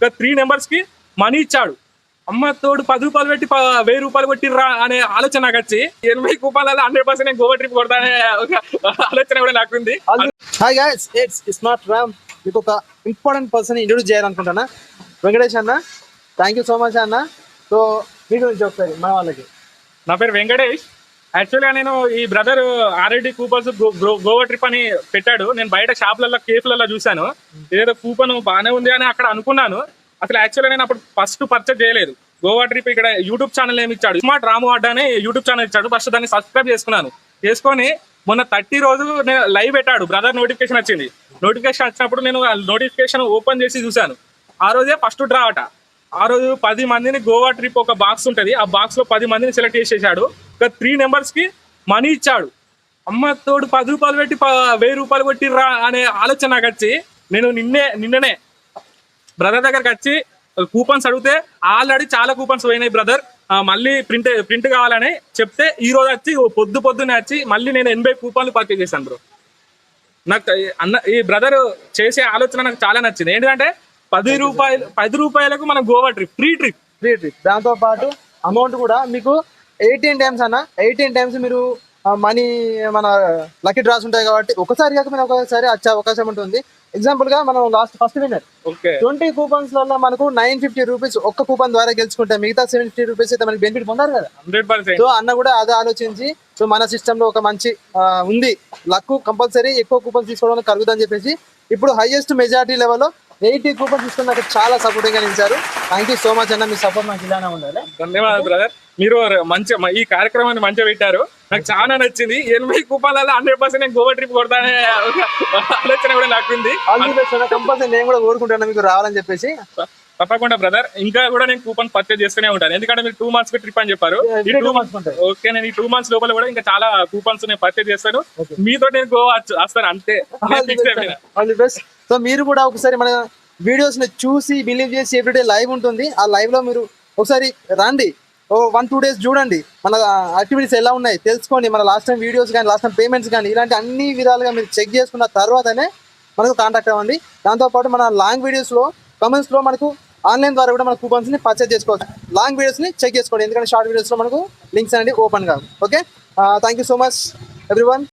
ఒక 3 నెంబర్స్ కి మనీ ఇచ్చాడు. అమ్మ తోడు 10 రూపాయలు పెట్టి 1000 రూపాయలు కొట్టిర్రా అనే ఆలోచన నాకు వచ్చి 80 కూపాలలో 100% నేను గోవా ట్రిప్ కొడతా అనే ఒక ఆలోచన కూడా నాకు ఉంది. Hi guys, it's smart Ram. మీకు ఒక ఇంపార్టెంట్ పర్సన్ ఇంట్రొడ్యూస్ చేయాలనుకుంటున్నా. వెంకటేష్ అన్న, థ్యాంక్ యూ సో మచ్ అన్న. సో మీ గురించి ఒకసారి మన వాళ్ళకి. నా పేరు వెంకటేష్. యాక్చువల్గా నేను ఈ brother RID coupons Goa trip అని పెట్టాడు. నేను బయట షాప్లలో కేఫ్లలో చూశాను. ఏదో కూపన్ బాగానే ఉంది అని అక్కడ అనుకున్నాను. అసలు యాక్చువల్గా నేను అప్పుడు ఫస్ట్ పర్చేజ్ చేయలేదు. గోవా ట్రిప్ ఇక్కడ యూట్యూబ్ ఛానల్ ఏమి ఇచ్చాడు, స్మార్ట్ రాము అడ్డా అని యూట్యూబ్ ఛానల్ ఇచ్చాడు. ఫస్ట్ దాన్ని సబ్స్క్రైబ్ చేసుకొని మొన్న 30 రోజు నేను లైవ్ పెట్టాడు. బ్రదర్ నోటిఫికేషన్ వచ్చింది. నోటిఫికేషన్ వచ్చినప్పుడు నేను నోటిఫికేషన్ ఓపెన్ చేసి చూశాను. ఆ రోజే ఫస్ట్ డ్రా అట. ఆ రోజు 10 మందిని గోవా ట్రిప్ ఒక బాక్స్ ఉంటుంది, ఆ బాక్స్ లో 10 మందిని సెలెక్ట్ చేసేసాడు. ఒక 3 నెంబర్స్ కి మనీ ఇచ్చాడు. అమ్మ తోడు 10 రూపాయలు పెట్టి 1000 రూపాయలు కొట్టిర్రా అనే ఆలోచన నాకు వచ్చి నేను నిన్ననే బ్రదర్ దగ్గరకు వచ్చి కూపన్స్ అడిగితే ఆల్రెడీ చాలా కూపన్స్ పోయినాయి బ్రదర్, మళ్ళీ ప్రింట్ కావాలని చెప్తే ఈ రోజు వచ్చి పొద్దునే వచ్చి మళ్ళీ నేను 80 కూపన్లు పర్చేజ్ చేశాను బ్రో. నాకు ఈ బ్రదర్ చేసే ఆలోచన నాకు చాలా నచ్చింది. ఏంటంటే 10 రూపాయలకు మన గోవా ట్రిప్ ఫ్రీ ట్రిప్. దాంతో పాటు అమౌంట్ కూడా మీకు 18 టైమ్స్ అన్న. 18 టైమ్స్ మీరు మనీ మన లక్కీ డ్రాస్ ఉంటాయి కాబట్టి ఒకసారి కాకపోయినా ఒకసారి వచ్చే అవకాశం ఉంటుంది. ఎగ్జాంపుల్ గా మనం ఫస్ట్ విన్నర్ 20 కూపన్స్ లలో మనకు 950 రూపీస్ ఒక్క కూపన్ ద్వారా గెలుచుకుంటే మిగతా 750 రూపీస్ అయితే మనకి బెనిఫిట్ పొందారు కదా. 100%. సో అన్న కూడా అదే ఆలోచించి సో మన సిస్టమ్ లో ఒక మంచి ఉంది, లక్ కంపల్సరీ ఎక్కువ కూపన్స్ తీసుకోవడానికి కలుగుతుందని చెప్పేసి ఇప్పుడు హైయెస్ట్ మెజారిటీ లెవెల్లో 80 కూపన్స్ తీసుకుని నాకు చాలా సపోర్టింగ్ గా నిలిచారు. థ్యాంక్ యూ సో మచ్ అన్న, మీ సపోర్ట్ నాకు ఇలానే ఉండాలి. ధన్యవాదాలు బ్రదర్. మీరు మంచి ఈ కార్యక్రమాన్ని మంచిగా పెట్టారు, నాకు చాలా నచ్చింది. 80 కూపాలలో 100% నేను గోవా ట్రిప్ కొడతానే ఆలోచన కూడా నాకు ఉంది. కంపల్సరీ నేను కూడా కోరుకుంటాను మీకు రావాలని చెప్పేసి. తప్పకుండా బ్రదర్, ఇంకా కూడా నేను కూపన్ పర్చేజ్ చేస్తూనే ఉంటాను. ఎందుకంటే మీరు 2 మంత్స్ ట్రిప్ అని చెప్పారు. ఓకే, నేను ఈ 2 మంత్స్ లోపల కూడా ఇంకా చాలా కూపన్స్ నేను పర్చేజ్ చేస్తాను. మీతో నేను గోవా వస్తాను అంతే. సో మీరు కూడా ఒకసారి మన వీడియోస్ ని చూసి బిలీవ్ చేసి ఎవ్రీడే లైవ్ ఉంటుంది. ఆ లైవ్ లో మీరు ఒకసారి రండి, 1-2 days చూడండి, మన యాక్టివిటీస్ ఎలా ఉన్నాయి తెలుసుకోండి. మన లాస్ట్ టైం వీడియోస్ కానీ లాస్ట్ టైం పేమెంట్స్ కానీ ఇలాంటి అన్ని విధాలుగా మీరు చెక్ చేసుకున్న తర్వాతనే మనకు కాంటాక్ట్ అవ్వండి. దాంతోపాటు మన లాంగ్ వీడియోస్లో కమెంట్స్లో మనకు ఆన్లైన్ ద్వారా కూడా మన కూపన్స్ని పర్చేజ్ చేసుకోవచ్చు. లాంగ్ వీడియోస్ని చెక్ చేసుకోండి, ఎందుకంటే షార్ట్ వీడియోస్లో మనకు లింక్స్ అనేది ఓపెన్ కాదు. Okay, thank you so much everyone.